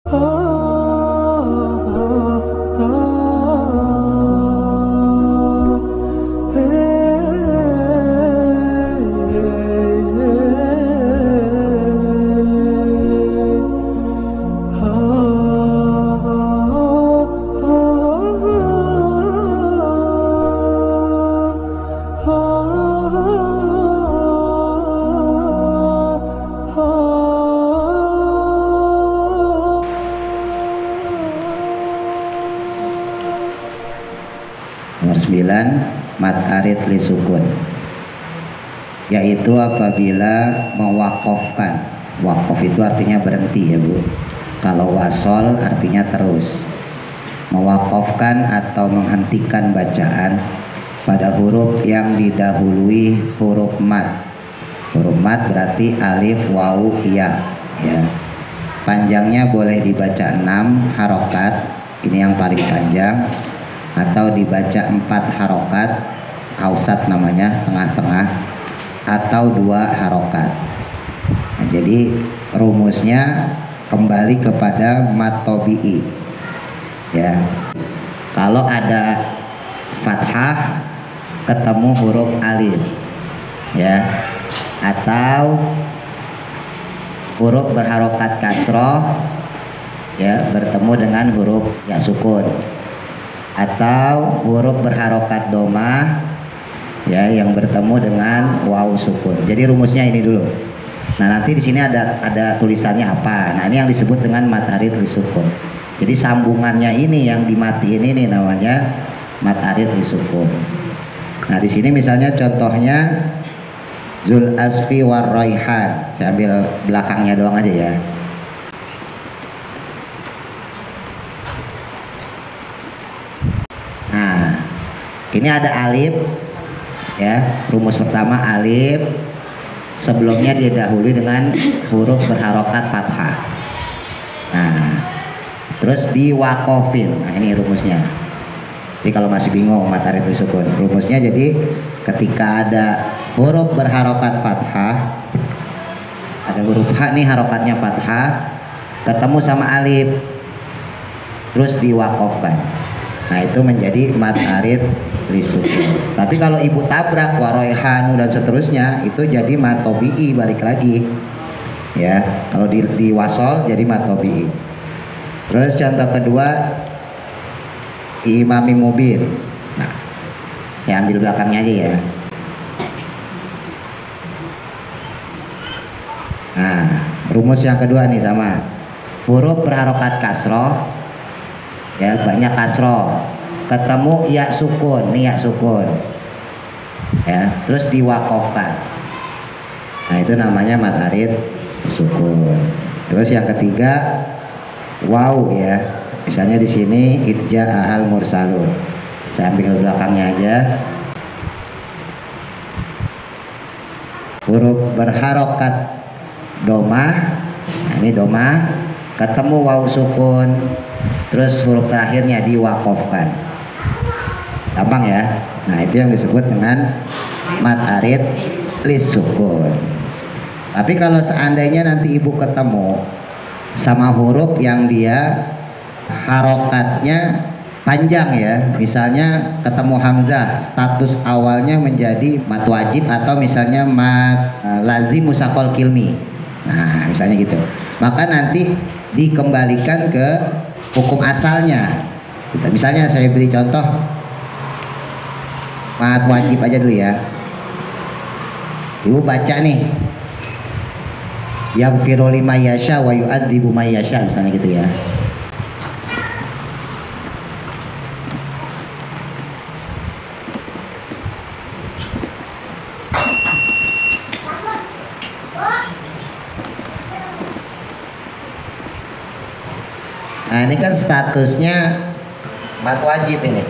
Nomor 9, mad arid li sukun, yaitu apabila mewakofkan. Wakof itu artinya berhenti ya Bu. Kalau wasol artinya terus. Mewakofkan atau menghentikan bacaan pada huruf yang didahului huruf mad. Huruf mad berarti alif, wawu, ya. Panjangnya boleh dibaca 6 harokat, ini yang paling panjang, atau dibaca 4 harokat, ausat namanya, tengah-tengah, atau 2 harokat. Nah, jadi rumusnya kembali kepada mad tabi'i ya. Kalau ada fathah ketemu huruf alif ya, atau huruf berharokat kasroh ya bertemu dengan huruf ya sukun, atau huruf berharokat domah ya yang bertemu dengan waw sukun. Jadi rumusnya ini dulu. Nah, nanti di sini ada tulisannya apa. Nah, ini yang disebut dengan mad arid li sukun. Jadi sambungannya ini yang dimatiin ini namanya mad arid li sukun. Nah, di sini misalnya contohnya Zul Asfi war Raihan. Saya ambil belakangnya doang aja ya. Nah, ini ada alif ya. Rumus pertama alif, sebelumnya didahului dengan huruf berharokat fathah. Nah, terus diwakofin. Nah, ini rumusnya. Jadi kalau masih bingung mad arid li sukun, rumusnya jadi ketika ada huruf berharokat fathah, ada huruf H nih harokatnya fathah, ketemu sama alif, terus diwakofkan. Nah, itu menjadi mad arid li sukun. Tapi kalau ibu tabrak waroihanu dan seterusnya, itu jadi mad tabi'i, balik lagi ya. Kalau di wasol jadi mad tabi'i. Terus contoh kedua imami mubin. Nah, saya ambil belakangnya aja ya. Nah, rumus yang kedua nih sama huruf berharokat kasroh ya, banyak kasroh, ketemu ya sukun, nih ya sukun ya, terus diwakofkan. Nah, itu namanya mad arid sukun. Terus yang ketiga waw ya, misalnya di sini idja ahal mursalun, saya ambil belakangnya aja. Huruf berharokat domah, nah ini domah, ketemu waw sukun, terus huruf terakhirnya diwakofkan. Gampang ya. Nah, itu yang disebut dengan mad arid li sukun. Tapi kalau seandainya nanti ibu ketemu sama huruf yang dia harokatnya panjang ya, misalnya ketemu hamzah, status awalnya menjadi mad wajib, atau misalnya mad lazim musakol kilmi. Nah, misalnya gitu, maka nanti dikembalikan ke hukum asalnya. Misalnya saya beri contoh mad wajib aja dulu ya. Ibu baca nih, yaghfiru liman yasha wa yu'adzibu man yasha, misalnya gitu ya. Nah, ini kan statusnya mad wajib ini.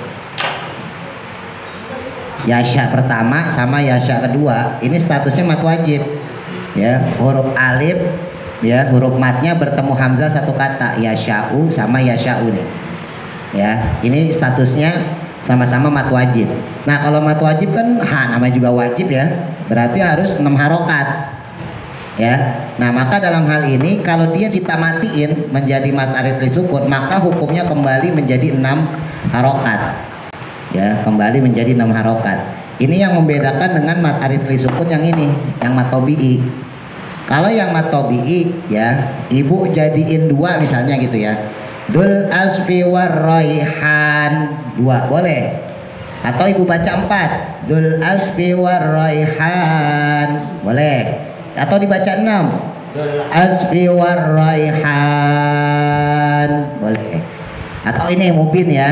Yasha pertama sama yasha kedua, ini statusnya mad wajib. Ya, huruf alif ya, huruf madnya bertemu hamzah satu kata, yasha'u sama yasha'u nih. Ya, ini statusnya sama-sama mad wajib. Nah, kalau mad wajib kan namanya juga wajib ya, berarti harus 6 harokat. ya. Nah, maka dalam hal ini kalau dia kita matiin menjadi mat arid li sukun, maka hukumnya kembali menjadi 6 harokat. Ya, kembali menjadi 6 harokat. Ini yang membedakan dengan mat arid li sukun yang ini, yang mat tobi'i. Kalau yang mat tobi'i ya, ibu jadiin 2 misalnya gitu ya. Dul asfi warraihan 2 boleh. Atau ibu baca 4. Dul asfi warraihan boleh. Atau dibaca 6. Dul asfi warraihan boleh. Atau ini mubin ya.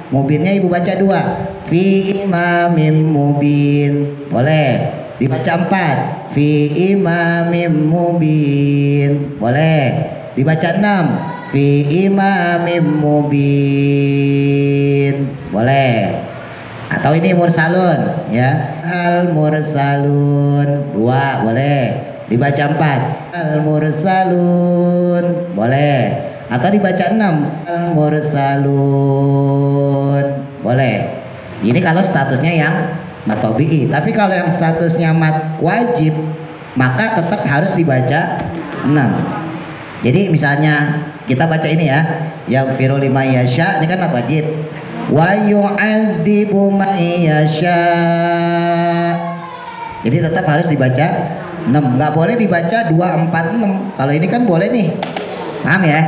Mubinnya ibu baca 2. Fi imamim mubin boleh. Dibaca 4. Fi imamim mubin boleh. Dibaca 6. Fi imamim mubin boleh. Atau ini mursalun ya. Al mursalun 2 boleh. Dibaca 4. Al mursalun boleh. Atau dibaca 6. Al mursalun boleh. Ini kalau statusnya yang mat tobi'i. Tapi kalau yang statusnya mat wajib, maka tetap harus dibaca 6. Jadi misalnya kita baca ini ya, yang firu lima yasha, ini kan mat wajib. Wa yu'adzibu man yasha. Jadi tetap harus dibaca 6. Nggak boleh dibaca 2, 4, 6. Kalau ini kan boleh nih. Paham ya?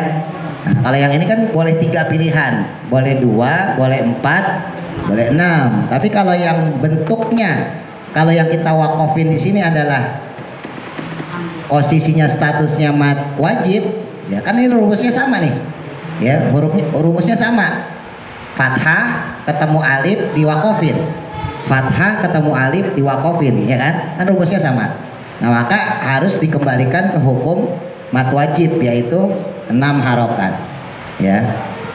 Nah, kalau yang ini kan boleh 3 pilihan. Boleh 2, boleh 4, boleh 6. Tapi kalau yang bentuknya, kalau yang kita wakofin di sini adalah posisinya statusnya mat wajib, ya kan ini rumusnya sama nih, ya rumusnya sama. Fathah ketemu alif diwakofin, fathah ketemu alif diwakofin, ya kan rumusnya sama. Nah, maka harus dikembalikan ke hukum mat wajib, yaitu 6 harokat, ya.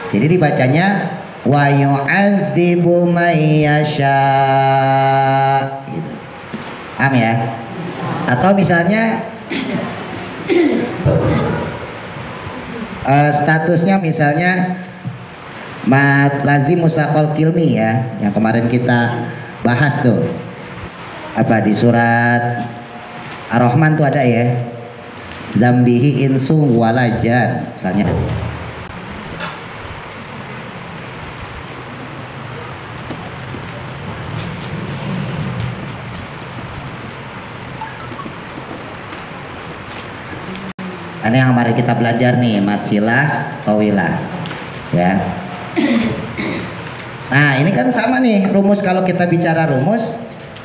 Jadi dibacanya wa yu'adzibu may yasha gitu. Paham ya? Atau misalnya statusnya misalnya mat lazim musaqal kilmi ya, yang kemarin kita bahas tuh, apa di surat Ar-Rahman tuh ada ya, zambihi insu walajan misalnya. Ini yang kemarin kita belajar nih, mat silah tawilah ya. Nah, ini kan sama nih rumus. Kalau kita bicara rumus,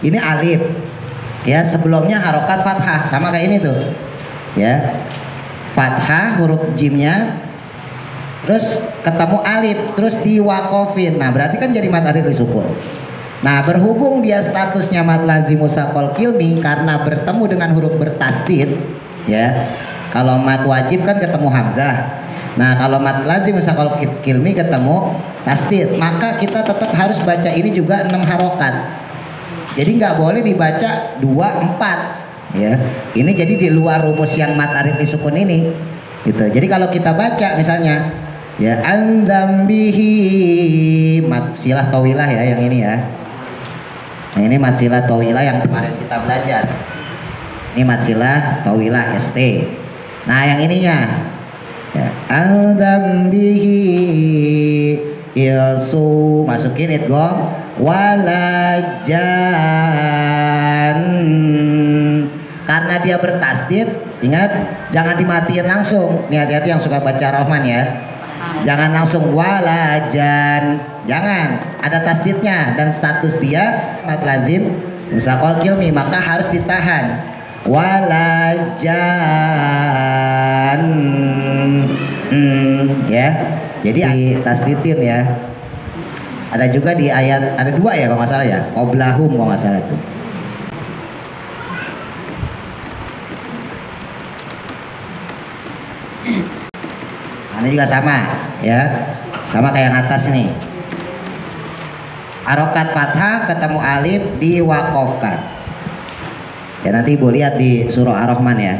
ini alif ya, sebelumnya harokat fathah, sama kayak ini tuh ya, fathah huruf jimnya, terus ketemu alif, terus diwakofin. Nah, berarti kan jadi mat arid li sukun. Nah, berhubung dia statusnya mat lazim musaqal kilmi karena bertemu dengan huruf bertasdid ya. Kalau mat wajib kan ketemu hamzah. Nah, kalau mat lazim musaqal kilmi ketemu tasdid, maka kita tetap harus baca ini juga 6 harokat. Jadi nggak boleh dibaca 2, 4 ya. Ini jadi di luar rumus yang mat arid li sukun ini gitu. Jadi kalau kita baca misalnya ya, andambihi mat silah tawilah ya, yang ini ya. Nah, ini mat silah tawilah yang kemarin kita belajar. Ini mat silah tawilah ST. Nah, yang ininya ya, andambihi ilsu, masukin idgham walajan, karena dia bertasdid. Ingat, jangan dimatiin langsung. Nih, hati-hati yang suka baca Rahman ya, jangan langsung walajan, jangan, ada tasdidnya dan status dia mat lazim musaqal kilmi, maka harus ditahan walajan ya. Jadi ditasdidin ya. Ada juga di ayat, ada 2 ya kalau nggak salah ya, qoblahum kalau nggak salah itu. Ini juga sama ya, sama kayak yang atas nih. Harokat fathah ketemu alif diwakofkan. Ya, nanti ibu lihat di surah Ar-Rahman ya.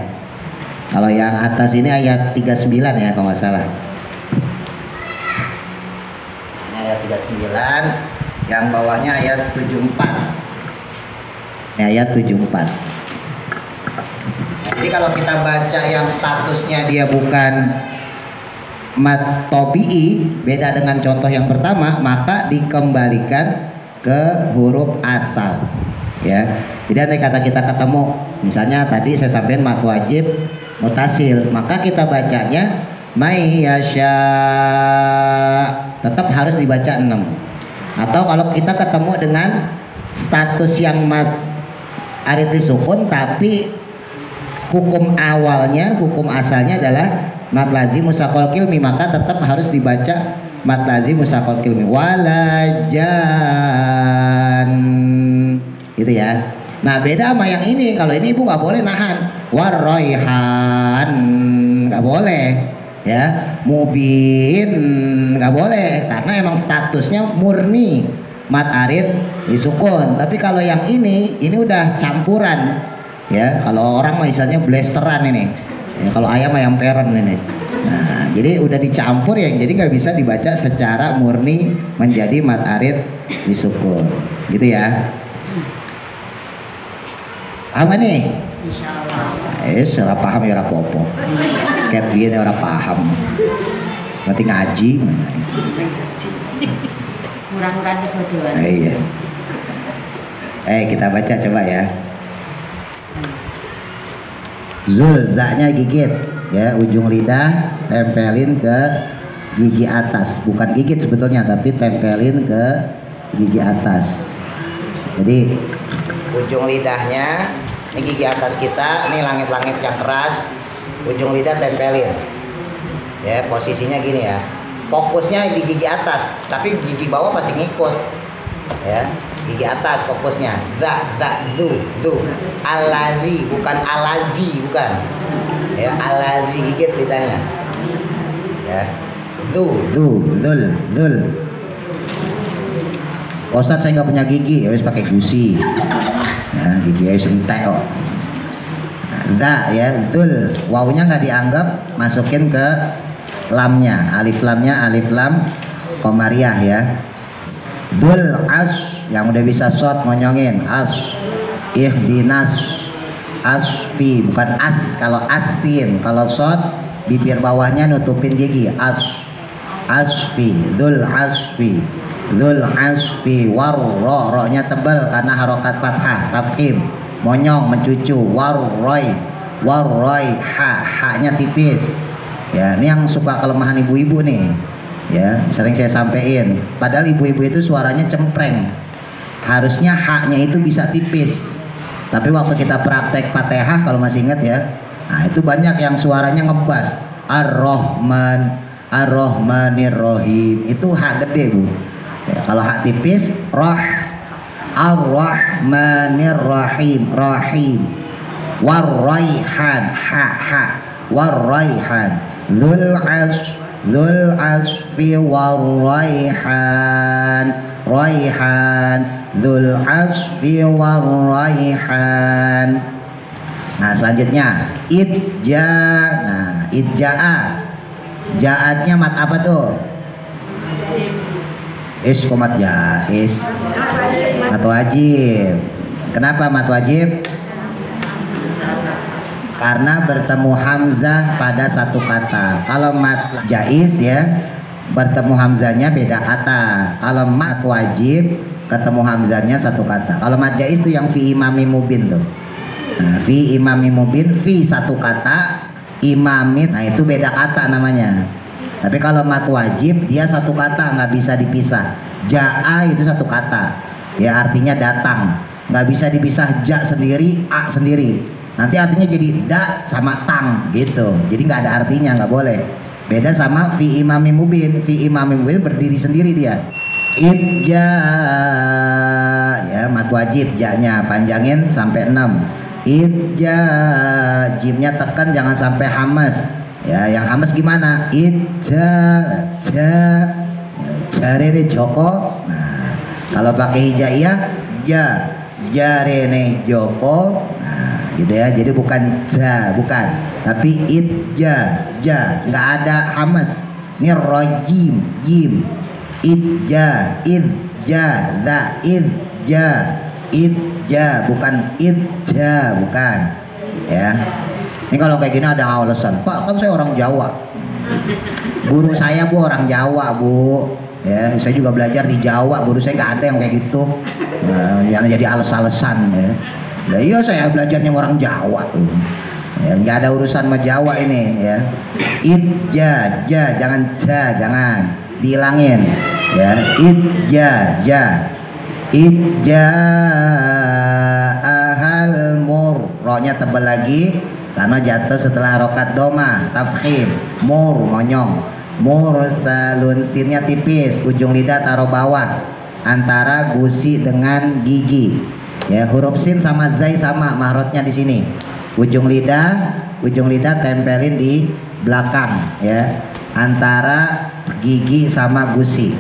Kalau yang atas ini ayat 39 ya kalau nggak salah. Ini ayat 39, yang bawahnya ayat 74. Ini ayat 74. Jadi Jadi kalau kita baca yang statusnya dia bukan mat tobi'i, beda dengan contoh yang pertama, maka dikembalikan ke huruf asal. Ya, jadi andai kata kita ketemu, misalnya tadi saya sampaikan mat wajib mutasil, maka kita bacanya may yasha, tetap harus dibaca 6. Atau kalau kita ketemu dengan status yang mat arid disukun tapi hukum awalnya, hukum asalnya adalah mat lazim musaqal kilmi, maka tetap harus dibaca mat lazim musaqal kilmi walajan, gitu ya. Nah beda sama yang ini. Kalau ini ibu nggak boleh nahan, warroihan nggak boleh, ya, mubin nggak boleh, karena emang statusnya murni mat arid disukun. Tapi kalau yang ini udah campuran, ya. Kalau orang misalnya blasteran ini, ya, kalau ayam peren ini. Nah, jadi udah dicampur ya, jadi nggak bisa dibaca secara murni menjadi mat arid disukun, gitu ya. Paham gak nih? Ora paham ya ora apa-apa. Ket biyen ora paham. Ngerti ngaji mana? Murah-murah kebodohan. Iya. Kita baca coba ya. Zul, za-nya gigit, ya, ujung lidah tempelin ke gigi atas, bukan gigit sebetulnya tapi tempelin ke gigi atas. Jadi ujung lidahnya, ini gigi atas kita, ini langit-langit yang keras, ujung lidah tempelin, ya, posisinya gini ya, fokusnya di gigi atas, tapi gigi bawah pasti ngikut, ya, gigi atas fokusnya, du, alazi, bukan alazi, bukan, ya, alazi, gigit lidahnya, ya, dul. Ustadz saya nggak punya gigi, ya wis pakai gusi, ya, gigi harus entek kok. Nah, ya, dul, wawunya nggak dianggap, masukin ke lamnya, alif lam komariah, ya. Dul as, yang udah bisa shot monyongin, as, ihdinas, asfi, bukan as, kalau asin, kalau shot bibir bawahnya nutupin gigi, asfi, dul asfi. Dzul asfi, ro-nya tebal karena harokat fathah, tafkhim, monyong, mencucu, warroi, ha-nya tipis. Ya, ini yang suka kelemahan ibu-ibu nih. Ya, sering saya sampaikan. Padahal ibu-ibu itu suaranya cempreng. Harusnya ha-nya itu bisa tipis. Tapi waktu kita praktek Fatihah, kalau masih ingat ya, nah itu banyak yang suaranya ngebas. Ar-Rahmanir-Rahim. Itu ha gede, Bu. Ya, kalau hak tipis, ar-Rahmanir-Rahim, rahim, warraihan, warraihan, dzul asfi warraihan, raihan, dzul asfi warraihan. Nah selanjutnya idja'a, jaatnya mat apa tuh? Komat jais, mat wajib. Kenapa mat wajib? Karena bertemu hamzah pada satu kata. Kalau mat jais ya, bertemu hamzahnya beda kata. Kalau mat wajib ketemu hamzahnya satu kata. Kalau mat jais itu yang fi imami mubin tuh. Nah, fi imami mubin, fi satu kata, imamin, nah itu beda kata namanya. Tapi kalau mat wajib dia satu kata, nggak bisa dipisah. Ja'a itu satu kata, ya, artinya datang, nggak bisa dipisah. Ja sendiri, a sendiri, nanti artinya jadi da sama tang gitu. Jadi nggak ada artinya, nggak boleh. Beda sama fi imami mubin. Fi imami mubin berdiri sendiri dia. Idja, ya, mat wajib, ja-nya panjangin sampai 6. Idja, jimnya tekan jangan sampai hamas. Ya, yang hamas gimana? Jarene Joko. Nah, kalau pakai hijaiyah, jarene Joko. Nah, gitu ya. Jadi bukan bukan, tapi ja, nggak ada hamas. Ini rojim, jim. Idja, bukan idja, bukan, ya. Ini kalau kayak gini ada alasan, Pak kan saya orang Jawa. Guru saya Bu orang Jawa Bu, ya saya juga belajar di Jawa, guru saya nggak ada yang kayak gitu. Nah, jangan jadi alasan ya. Ya iya saya belajarnya orang Jawa tuh. Ya, nggak ada urusan sama Jawa ini ya. Jangan jangan dihilangin ya. Ahal mur, rohnya tebal lagi karena jatuh setelah harokat doma, tafkhim, mur monyong, mursalun, sinnya tipis, ujung lidah taruh bawah antara gusi dengan gigi ya. Huruf sin sama zai sama mahrotnya di sini, ujung lidah tempelin di belakang ya, antara gigi sama gusi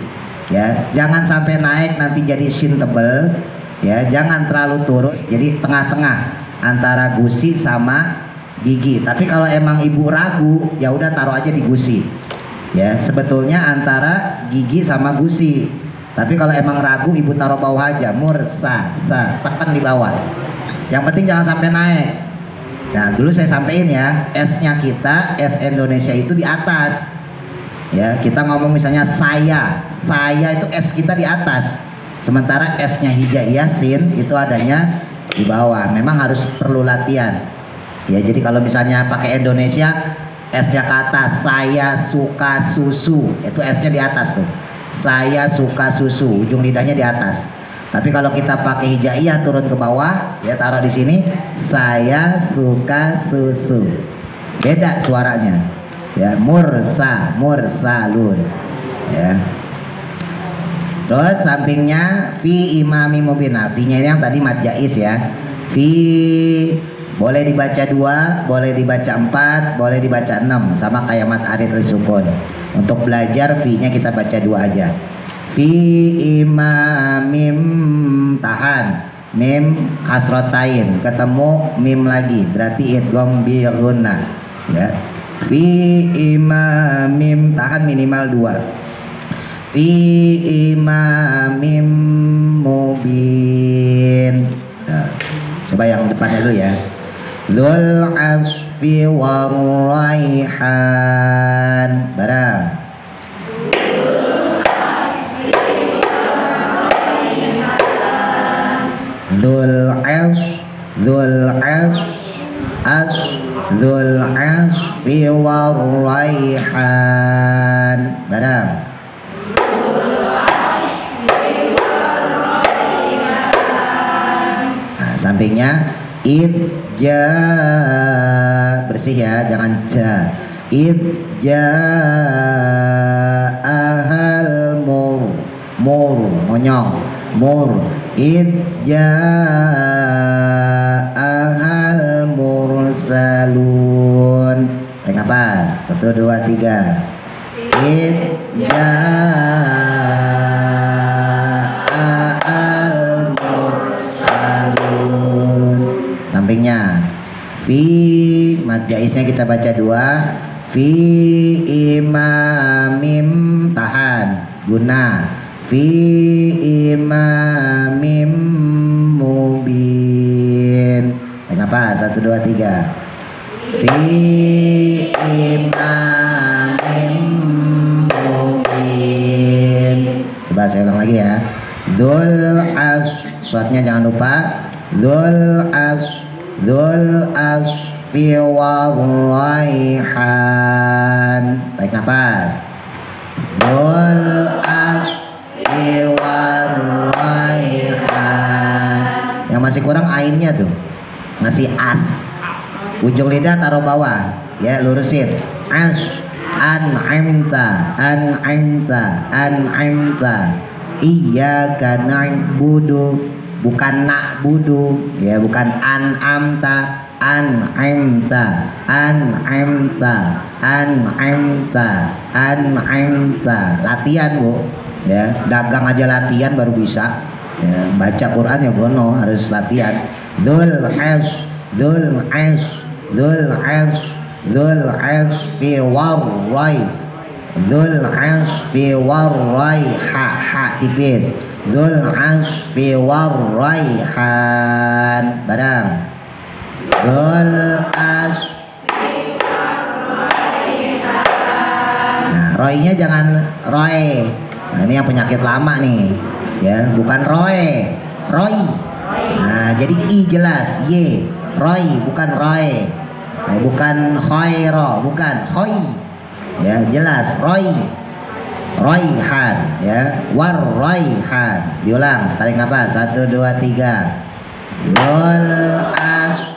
ya. Jangan sampai naik nanti jadi shin tebel ya, jangan terlalu turun jadi tengah-tengah antara gusi sama gigi. Tapi kalau emang ibu ragu ya udah taruh aja di gusi ya, sebetulnya antara gigi sama gusi. Tapi kalau emang ragu ibu taruh bawah aja, mursa tekan di bawah, yang penting jangan sampai naik. Nah dulu saya sampaikan ya, S-nya kita, S Indonesia itu di atas ya. Kita ngomong misalnya saya itu S kita di atas, sementara S-nya hijaiyah sin itu adanya di bawah. Memang harus perlu latihan ya. Jadi kalau misalnya pakai Indonesia, S-nya ke atas, saya suka susu, itu S-nya di atas tuh, saya suka susu, ujung lidahnya di atas. Tapi kalau kita pakai hijaiyah turun ke bawah ya, taruh di sini, saya suka susu, beda suaranya ya. Mursalun ya. Terus sampingnya fi imami mubina, fi-nya ini yang tadi mad jaiz ya. Fi boleh dibaca 2, boleh dibaca 4, boleh dibaca 6, sama kayak mad arid lisukun. Untuk belajar fi-nya kita baca 2 aja. Fi imamim, tahan, mim kasrotain, ketemu mim lagi, berarti idgham bi gunna ya. Fi imamim, tahan minimal 2. Fi imamim mubin. Nah, coba yang depannya dulu ya. Dzul asfi warraihan, barang. Dzul asfi warraihan, barang. Nah, sampingnya idja, bersih ya, jangan ja. Idja ahal mur, monyong, idja ahal mursalun. Tarik nafas, 1, 2, 3. Idja ahal mursalun. Sampingnya fi, mad jaiznya kita baca 2. Fi imamim, tahan, guna. Fi imamim mubin. Kenapa? 1, 2, 3. Fi imamim mubin. Coba saya ulang lagi ya. Dzul as, shotnya jangan lupa. Dzul asfi warraihan. Tarik nafas. Dzul asfi warraihan. Yang masih kurang ainnya tuh, masih as. Ujung lidah taruh bawah ya, lurusin. As, an'amta. Iyyaka na'budu, bukan na'budu ya, bukan an'amta, an'amta. Latihan Bu ya, dagang aja latihan baru bisa ya. Baca Quran ya bono, harus latihan. Dzul asfi warrai, ha tipis. Dzul asfi warraihan, barang. Dzul asfi Nah, roy-nya jangan roy. Nah, ini yang penyakit lama nih, ya, bukan roy, roy. Nah, jadi i jelas, y, roy, bukan roy, ya, bukan khoiro, bukan khoi, ya, jelas, roy, royhan, ya, war royhan. Diulang, tarik nafas, 1, 2, 3. Lol as.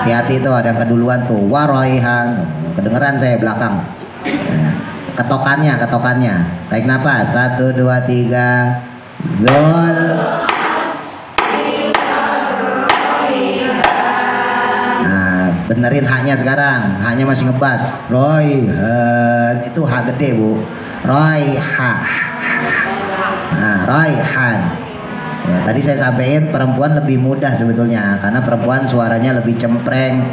Hati-hati tuh, ada yang keduluan tuh, waroihan, kedengeran saya belakang. Ketokannya, tarik nafas, 1, 2, 3. Lol. Nah, benerin haknya sekarang, haknya masih ngebas. Royhan, itu H gede bu. Royha. Nah, royhan. Ya, tadi saya sampaikan perempuan lebih mudah sebetulnya, karena perempuan suaranya lebih cempreng,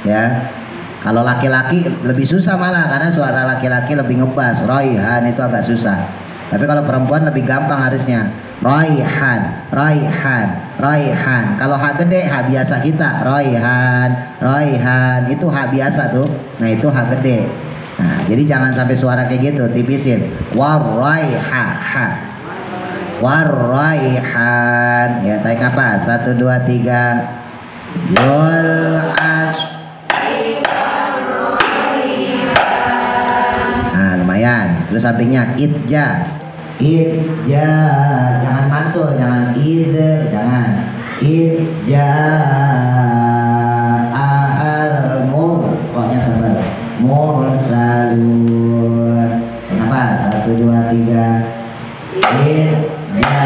ya. Kalau laki-laki lebih susah malah, karena suara laki-laki lebih ngebas. Royhan itu agak susah. Tapi kalau perempuan lebih gampang harusnya. Royhan, royhan, royhan. Kalau H gede, H biasa kita. Royhan, royhan. Itu H biasa tuh. Nah, itu H gede. Nah, jadi jangan sampai suara kayak gitu, tipisin. Waroyha, ha. Waroyhan. Ya, tarik nafas. 1, 2, 3. Lol as. Nah, lumayan. Terus sampingnya idja. Idja, jangan mantul, jangan id, jangan idja. Ahal mur, pokoknya tebal. Mursalun. Kenapa? 1, 2, 3. Idja.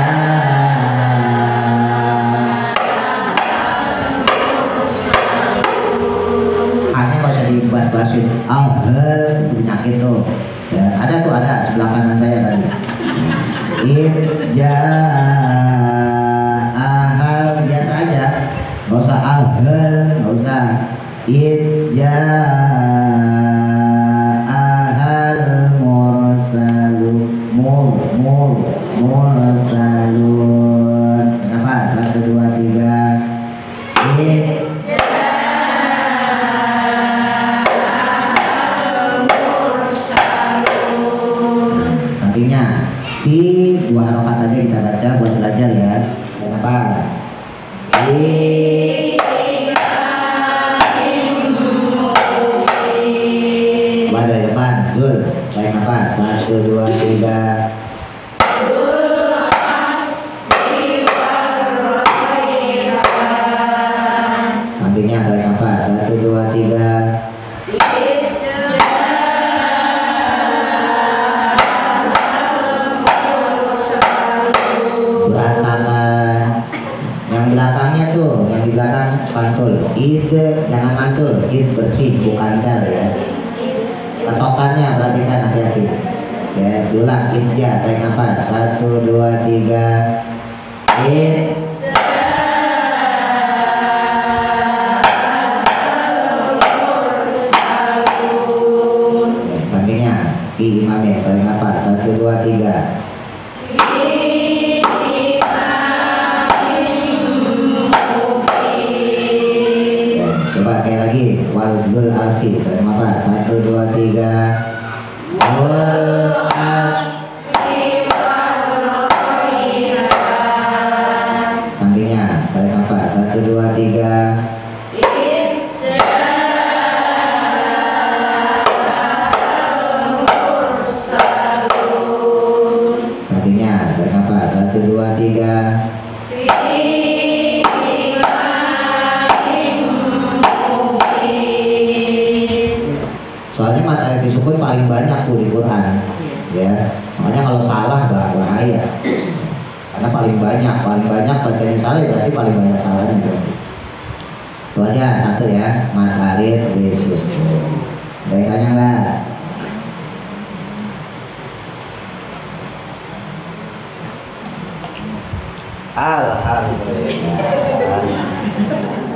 Hanya nggak usah dibahas-bahasin. Ahal penyakit tuh. Ya, ada tuh, ada sebelah kanan saya tadi. Idja ahal biasa aja, nggak usah ahal, nggak usah. Idja ahal mursalun, mursalun. Kenapa? 1, 2, 3. Sampingnya di 2 harokat aja kita baca buat belajar ya. Nafas. Pada depan, zul. Tarik nafas. 1, 2, 3. Sampingnya tarik nafas. 1, 2, 3. Yang belakangnya tuh, yang di belakang pantul. Id, jangan mantul. Id bersih, bukan dal ya. Ketokannya perhatikan, hati-hati. Ya, diulang. Idja, tarik nafas. 1, 2, 3. Id. Sampingnya ki imamnya, tarik nafas. 1, 2, 3. Coba sekali lagi. Wal alfi, tarik nafas. 1, 2, 3. Wal as. Sampingnya, tarik nafas. 1, 2, 3. Sampingnya, tarik nafas. 1, 2, 3. Soalnya materi disukun paling banyak tuh di Quran, ya. Makanya kalau salah bahaya. Karena paling banyak bacanya salah, berarti paling banyak salahnya berarti. Itu aja satu ya, materi disukun. Baik, tanya nggak? Alhamdulillah.